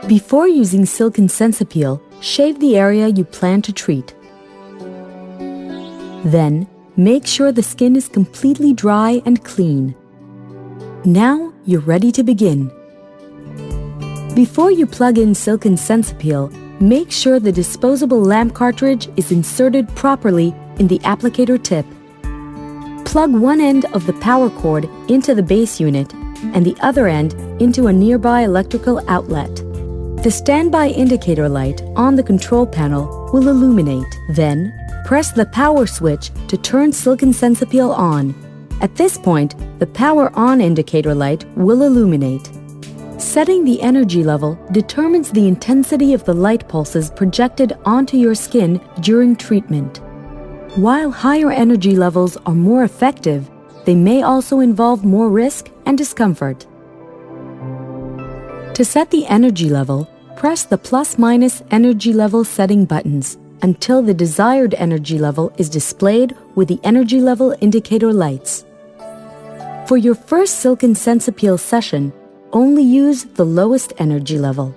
Before using Silkn SensEpil, shave the area you plan to treat. Then, make sure the skin is completely dry and clean. Now, you're ready to begin. Before you plug in Silkn SensEpil, make sure the disposable lamp cartridge is inserted properly in the applicator tip. Plug one end of the power cord into the base unit and the other end into a nearby electrical outlet. The standby indicator light on the control panel will illuminate. Then, press the power switch to turn Silkn SensEpil on. At this point, the power on indicator light will illuminate. Setting the energy level determines the intensity of the light pulses projected onto your skin during treatment. While higher energy levels are more effective, they may also involve more risk and discomfort. To set the energy level, press the plus-minus energy level setting buttons until the desired energy level is displayed with the energy level indicator lights. For your first Silkn SensEpil session, only use the lowest energy level.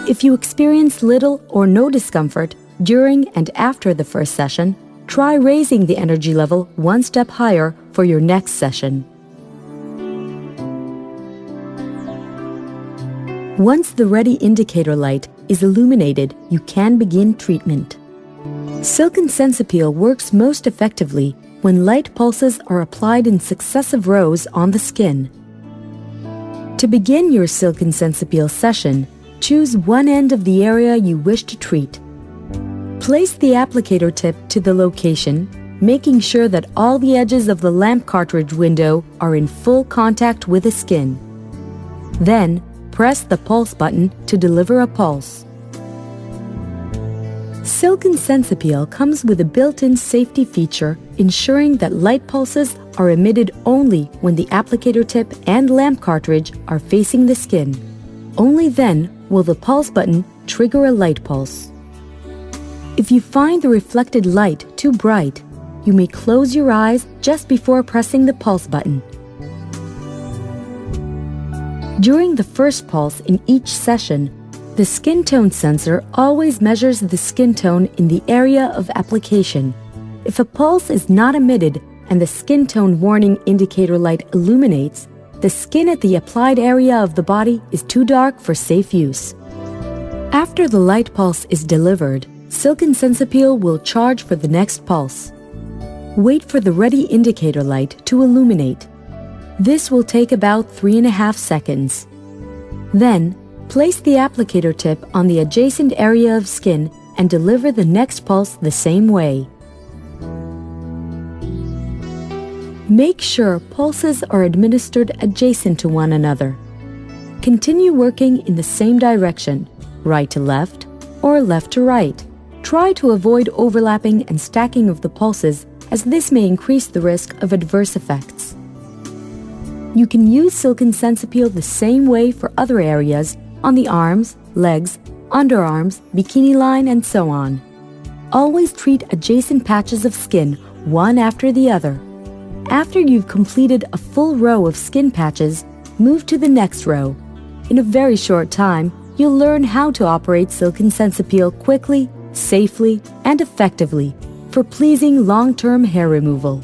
If you experience little or no discomfort during and after the first session, try raising the energy level one step higher for your next session. Once the ready indicator light is illuminated, you can begin treatment. Silkn SensEpil works most effectively when light pulses are applied in successive rows on the skin. To begin your Silkn SensEpil session, choose one end of the area you wish to treat. Place the applicator tip to the location, making sure that all the edges of the lamp cartridge window are in full contact with the skin. Then, press the pulse button to deliver a pulse. Silkn SensEpil comes with a built-in safety feature ensuring that light pulses are emitted only when the applicator tip and lamp cartridge are facing the skin. Only then will the pulse button trigger a light pulse. If you find the reflected light too bright, you may close your eyes just before pressing the pulse button. During the first pulse in each session, the skin tone sensor always measures the skin tone in the area of application. If a pulse is not emitted and the skin tone warning indicator light illuminates, the skin at the applied area of the body is too dark for safe use. After the light pulse is delivered, Silkn SensEpil will charge for the next pulse. Wait for the ready indicator light to illuminate. This will take about 3.5 seconds. Then, place the applicator tip on the adjacent area of skin and deliver the next pulse the same way. Make sure pulses are administered adjacent to one another. Continue working in the same direction, right to left or left to right. Try to avoid overlapping and stacking of the pulses, as this may increase the risk of adverse effects. You can use Silkn SensEpil the same way for other areas on the arms, legs, underarms, bikini line, and so on. Always treat adjacent patches of skin one after the other. After you've completed a full row of skin patches, move to the next row. In a very short time, you'll learn how to operate Silkn SensEpil quickly, safely, and effectively for pleasing long-term hair removal.